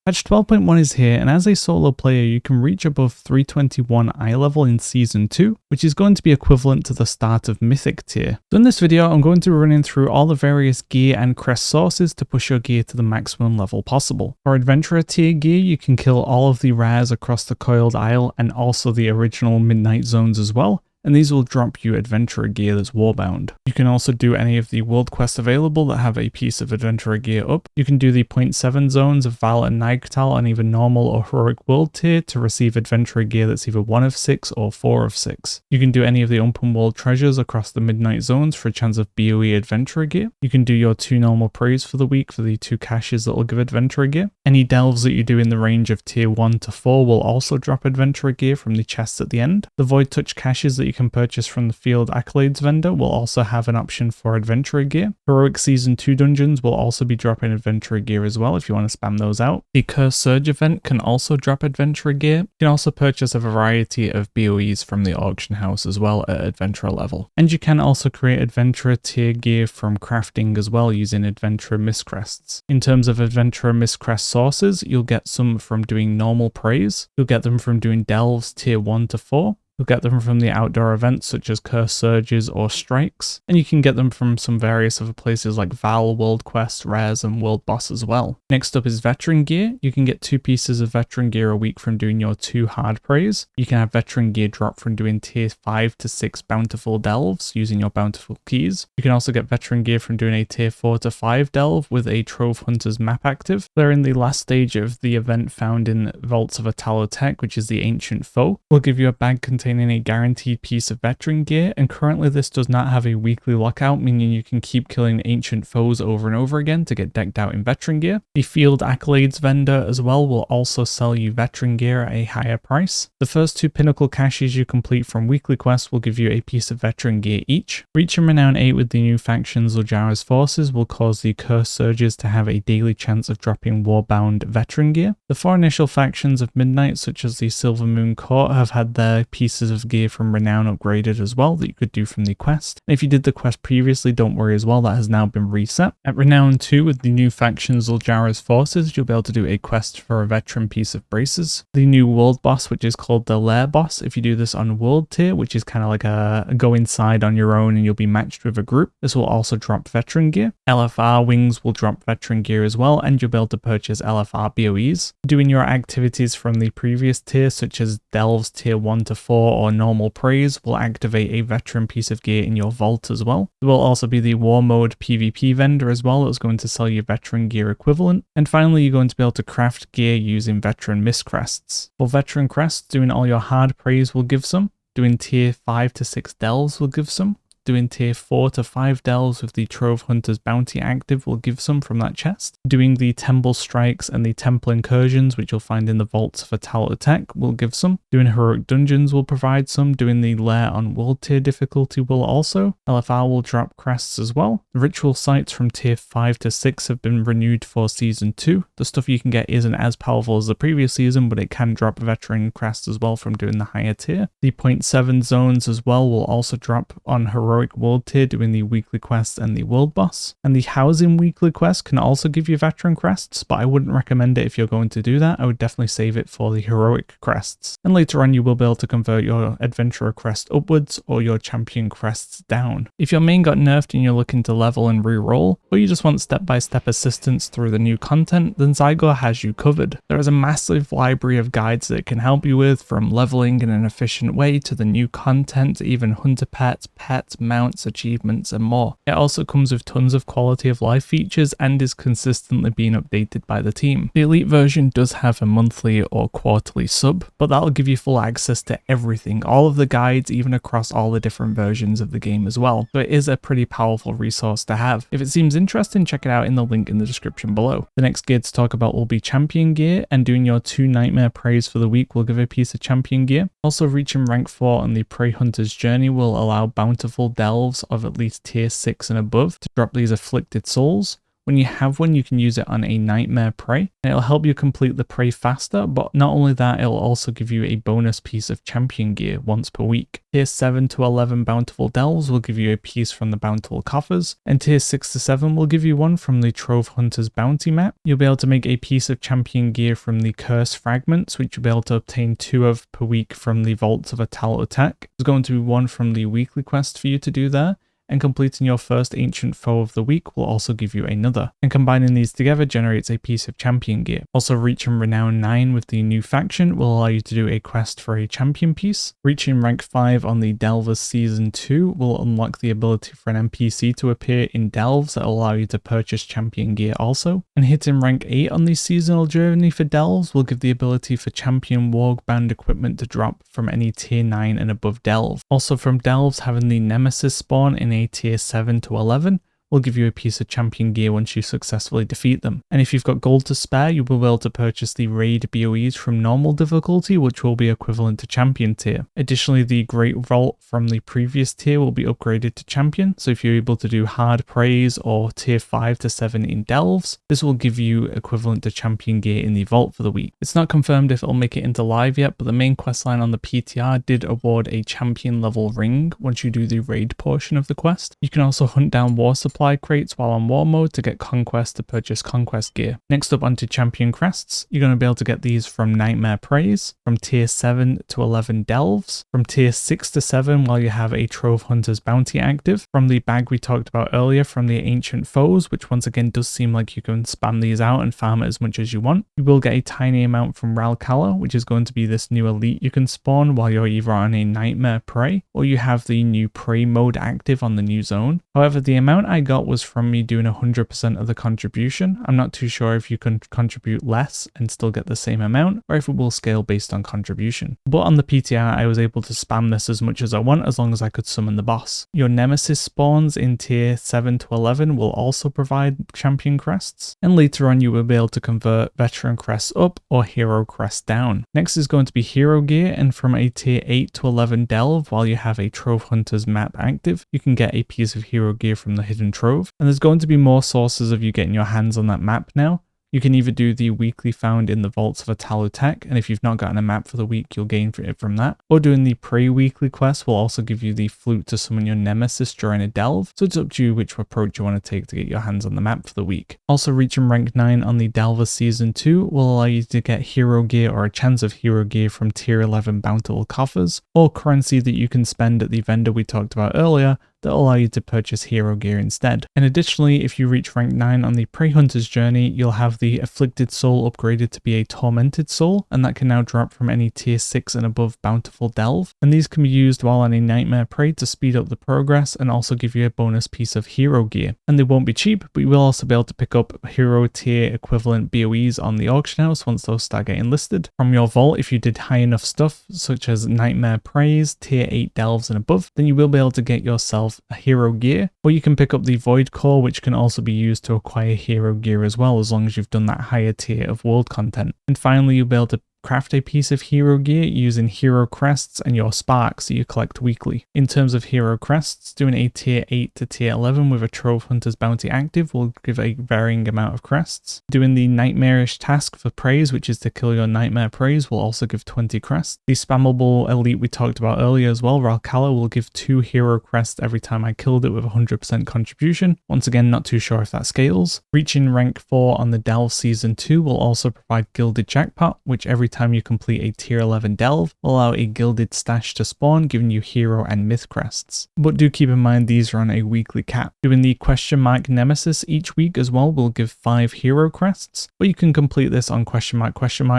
Patch 12.1 is here, and as a solo player you can reach above 321 eye level in Season 2, which is going to be equivalent to the start of Mythic tier. So in this video I'm going to be running through all the various gear and crest sources to push your gear to the maximum level possible. For Adventurer tier gear you can kill all of the rares across the Coiled Isle and also the original Midnight Zones as well, and these will drop you Adventurer gear that's warbound. You can also do any of the world quests available that have a piece of Adventurer gear up. You can do the 0.7 zones of Val and Nighttal on either normal or heroic world tier to receive Adventurer gear that's either 1 of 6 or 4 of 6. You can do any of the open world treasures across the Midnight Zones for a chance of BOE Adventurer gear. You can do your 2 normal praise for the week for the 2 caches that will give Adventurer gear. Any delves that you do in the range of tier 1 to 4 will also drop Adventurer gear from the chests at the end. The Void Touch caches that you can purchase from the Field Accolades vendor will also have an option for Adventurer gear. Heroic Season 2 dungeons will also be dropping Adventurer gear as well if you want to spam those out. The Cursed Surge event can also drop Adventurer gear. You can also purchase a variety of BOEs from the auction house as well at Adventurer level. And you can also create Adventurer tier gear from crafting as well using Adventurer Mythic Crests. In terms of Adventurer Mythic Crest sources, you'll get some from doing normal praise. You'll get them from doing delves tier 1 to 4. You'll get them from the outdoor events such as Cursed Surges or Strikes, and you can get them from some various other places like Val, World Quest, Rares, and World Boss as well. Next up is Veteran Gear. You can get 2 pieces of Veteran Gear a week from doing your 2 hard praise. You can have Veteran Gear drop from doing tier 5 to 6 Bountiful Delves using your Bountiful Keys. You can also get Veteran Gear from doing a tier 4 to 5 delve with a Trove Hunter's map active. They're in the last stage of the event found in Vaults of Atalotech, which is the Ancient Foe. Will give you a bag containing a guaranteed piece of Veteran Gear, and currently this does not have a weekly lockout, meaning you can keep killing ancient foes over and over again to get decked out in Veteran Gear. The Field Accolades vendor as well will also sell you Veteran Gear at a higher price. The first 2 pinnacle caches you complete from weekly quests will give you a piece of Veteran Gear each. Reaching Renown 8 with the new factions Lujara's Forces will cause the Cursed Surges to have a daily chance of dropping Warbound Veteran Gear. The 4 initial factions of Midnight, such as the Silver Moon Court, have had their pieces of gear from Renown upgraded as well that you could do from the quest. And if you did the quest previously, don't worry as well, that has now been reset. At Renown 2 with the new factions Lujara's Forces, you'll be able to do a quest for a veteran piece of braces. The new world boss, which is called the Lair boss, if you do this on world tier, which is kind of like a go inside on your own and you'll be matched with a group, this will also drop Veteran Gear. LFR wings will drop Veteran Gear as well, and you'll be able to purchase LFR BOEs. Doing your activities from the previous tier, such as delves tier 1 to 4 or normal praise, will activate a veteran piece of gear in your vault as well. There will also be the War Mode PvP vendor as well that's going to sell you Veteran Gear equivalent. And finally, you're going to be able to craft gear using Veteran Mythic Crests. For Veteran Crests, doing all your hard praise will give some. Doing tier 5 to 6 delves will give some. Doing tier 4 to 5 delves with the Trove Hunter's bounty active will give some from that chest. Doing the Temple Strikes and the Temple Incursions, which you'll find in the Vaults of Atalotech, will give some. Doing Heroic Dungeons will provide some. Doing the Lair on World tier difficulty will also. LFR will drop crests as well. The Ritual Sites from tier 5 to 6 have been renewed for Season 2. The stuff you can get isn't as powerful as the previous season, but it can drop Veteran Crests as well from doing the higher tier. The 0.7 zones as well will also drop on Heroic World tier doing the weekly quests and the world boss. And the Housing weekly quest can also give you Veteran Crests, but I wouldn't recommend it if you're going to do that. I would definitely save it for the Heroic Crests. And later on you will be able to convert your Adventurer Crest upwards or your Champion Crests down. If your main got nerfed and you're looking to level and re-roll, or you just want step-by-step assistance through the new content, then Zygor has you covered. There is a massive library of guides that it can help you with, from leveling in an efficient way to the new content, even hunter pets, mounts, achievements, and more. It also comes with tons of quality of life features and is consistently being updated by the team. The Elite version does have a monthly or quarterly sub, but that'll give you full access to everything, all of the guides, even across all the different versions of the game as well. So it is a pretty powerful resource to have. If it seems interesting, check it out in the link in the description below. The next gear to talk about will be Champion Gear, and doing your 2 Nightmare Praise for the week will give a piece of Champion Gear. Also, reaching rank 4 on the Prey Hunter's Journey will allow bountiful delves of at least tier 6 and above to drop these afflicted souls, When you have one, you can use it on a nightmare prey, and it'll help you complete the prey faster, but not only that, it'll also give you a bonus piece of champion gear once per week. Tier 7 to 11 bountiful delves will give you a piece from the bountiful coffers, and tier 6 to 7 will give you one from the Trove Hunter's bounty map. You'll be able to make a piece of champion gear from the curse fragments, which you'll be able to obtain 2 of per week from the vaults of a Attack. There's going to be one from the weekly quest for you to do there, and completing your first ancient foe of the week will also give you another, and combining these together generates a piece of champion gear. Also, reaching renown 9 with the new faction will allow you to do a quest for a champion piece. Reaching rank 5 on the Delvers Season 2 will unlock the ability for an NPC to appear in delves that will allow you to purchase champion gear also, and hitting rank 8 on the seasonal journey for delves will give the ability for champion wargband equipment to drop from any tier 9 and above delve. Also, from delves, having the nemesis spawn in a tier 7 to 11 will give you a piece of champion gear once you successfully defeat them. And if you've got gold to spare, you will be able to purchase the raid BOEs from normal difficulty, which will be equivalent to champion tier. Additionally, the great vault from the previous tier will be upgraded to champion, so if you're able to do hard praise or tier 5 to 7 in delves, this will give you equivalent to champion gear in the vault for the week. It's not confirmed if it'll make it into live yet, but the main questline on the PTR did award a champion level ring once you do the raid portion of the quest. You can also hunt down war supply crates while on war mode to get conquest to purchase conquest gear. Next up, onto champion crests. You're going to be able to get these from nightmare praise, from tier 7 to 11 delves, from tier 6 to 7 while you have a Trove Hunter's bounty active, from the bag we talked about earlier from the ancient foes, which once again does seem like you can spam these out and farm it as much as you want. You will get a tiny amount from Ralkala, which is going to be this new elite you can spawn while you're either on a nightmare prey or you have the new prey mode active on the new zone. However, the amount I got was from me doing 100% of the contribution. I'm not too sure if you can contribute less and still get the same amount, or if it will scale based on contribution. But on the PTR, I was able to spam this as much as I want, as long as I could summon the boss. Your nemesis spawns in tier 7 to 11 will also provide champion crests, and later on you will be able to convert veteran crests up or hero crests down. Next is going to be hero gear, and from a tier 8 to 11 delve, while you have a Trove Hunter's map active, you can get a piece of hero gear from the hidden trove, and there's going to be more sources of you getting your hands on that map now. You can either do the weekly found in the vaults of a Tech, and if you've not gotten a map for the week, you'll gain it from that. Or doing the pre-weekly quest will also give you the flute to summon your nemesis during a delve, so it's up to you which approach you want to take to get your hands on the map for the week. Also, reaching rank 9 on the Delver Season 2 will allow you to get hero gear or a chance of hero gear from tier 11 bountiful coffers, or currency that you can spend at the vendor we talked about earlier that will allow you to purchase hero gear instead. And additionally, if you reach rank 9 on the Prey Hunter's journey, you'll have the Afflicted Soul upgraded to be a Tormented Soul, and that can now drop from any tier 6 and above bountiful delve. And these can be used while on a Nightmare Prey to speed up the progress and also give you a bonus piece of hero gear. And they won't be cheap, but you will also be able to pick up hero tier equivalent BOEs on the auction house once those start getting listed. From your vault, if you did high enough stuff, such as Nightmare Preys, tier 8 delves and above, then you will be able to get yourself a hero gear, or you can pick up the Void Core, which can also be used to acquire hero gear as well, as long as you've done that higher tier of world content. And finally, you'll be able to craft a piece of hero gear using hero crests and your sparks that you collect weekly. In terms of hero crests, doing a tier 8 to tier 11 with a Trove Hunter's bounty active will give a varying amount of crests. Doing the nightmarish task for praise, which is to kill your nightmare praise, will also give 20 crests. The spammable elite we talked about earlier as well, Ralkala, will give 2 hero crests every time I killed it with 100% contribution. Once again, not too sure if that scales. Reaching rank 4 on the Delve Season 2 will also provide Gilded Jackpot, which every time you complete a tier 11 delve will allow a gilded stash to spawn, giving you hero and myth crests. But do keep in mind these are on a weekly cap. Doing the question mark nemesis each week as well will give 5 hero crests, but you can complete this on question mark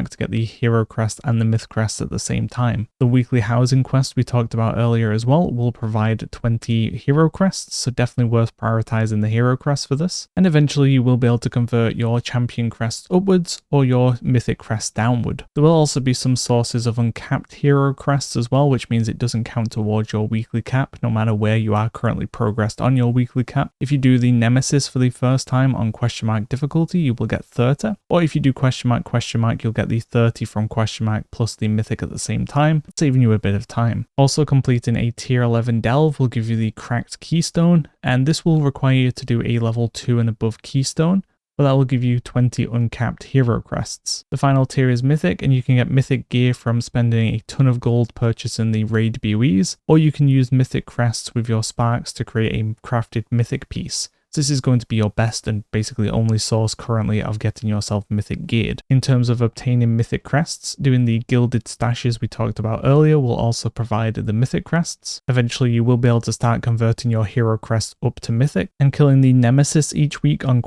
to get the hero crest and the myth crest at the same time. The weekly housing quest we talked about earlier as well will provide 20 hero crests, so definitely worth prioritizing the hero crest for this. And eventually you will be able to convert your champion crest upwards or your mythic crest downward. There will will also be some sources of uncapped hero crests as well, which means it doesn't count towards your weekly cap, no matter where you are currently progressed on your weekly cap. If you do the Nemesis for the first time on ? difficulty, you will get 30, or if you do ? you'll get the 30 from ? plus the mythic at the same time, saving you a bit of time. Also, completing a tier 11 delve will give you the cracked keystone, and this will require you to do a level 2 and above keystone, but that will give you 20 uncapped hero crests. The final tier is mythic, and you can get mythic gear from spending a ton of gold purchasing the raid BOEs, or you can use mythic crests with your sparks to create a crafted mythic piece. So this is going to be your best and basically only source currently of getting yourself mythic geared. In terms of obtaining mythic crests, doing the gilded stashes we talked about earlier will also provide the mythic crests. Eventually you will be able to start converting your hero crest up to mythic, and killing the nemesis each week on ?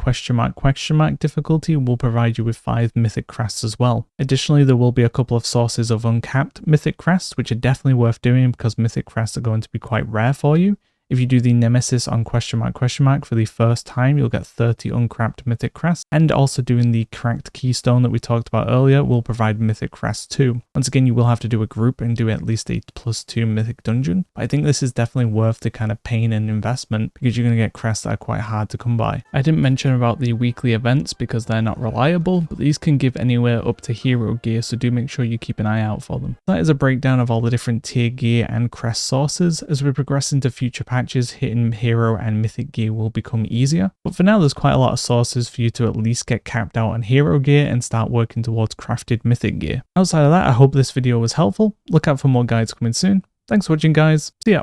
difficulty will provide you with 5 mythic crests as well. Additionally, there will be a couple of sources of uncapped mythic crests, which are definitely worth doing because mythic crests are going to be quite rare for you. If you do the Nemesis on ? for the first time, you'll get 30 uncapped mythic crests, and also doing the cracked keystone that we talked about earlier will provide mythic crests too. Once again, you will have to do a group and do at least a +2 mythic dungeon, but I think this is definitely worth the kind of pain and investment because you're going to get crests that are quite hard to come by. I didn't mention about the weekly events because they're not reliable, but these can give anywhere up to hero gear, so do make sure you keep an eye out for them. That is a breakdown of all the different tier gear and crest sources. As we progress into future patches, hitting hero and mythic gear will become easier, but for now there's quite a lot of sources for you to at least get capped out on hero gear and start working towards crafted mythic gear. Outside of that, I hope this video was helpful. Look out for more guides coming soon. Thanks for watching, guys. See ya.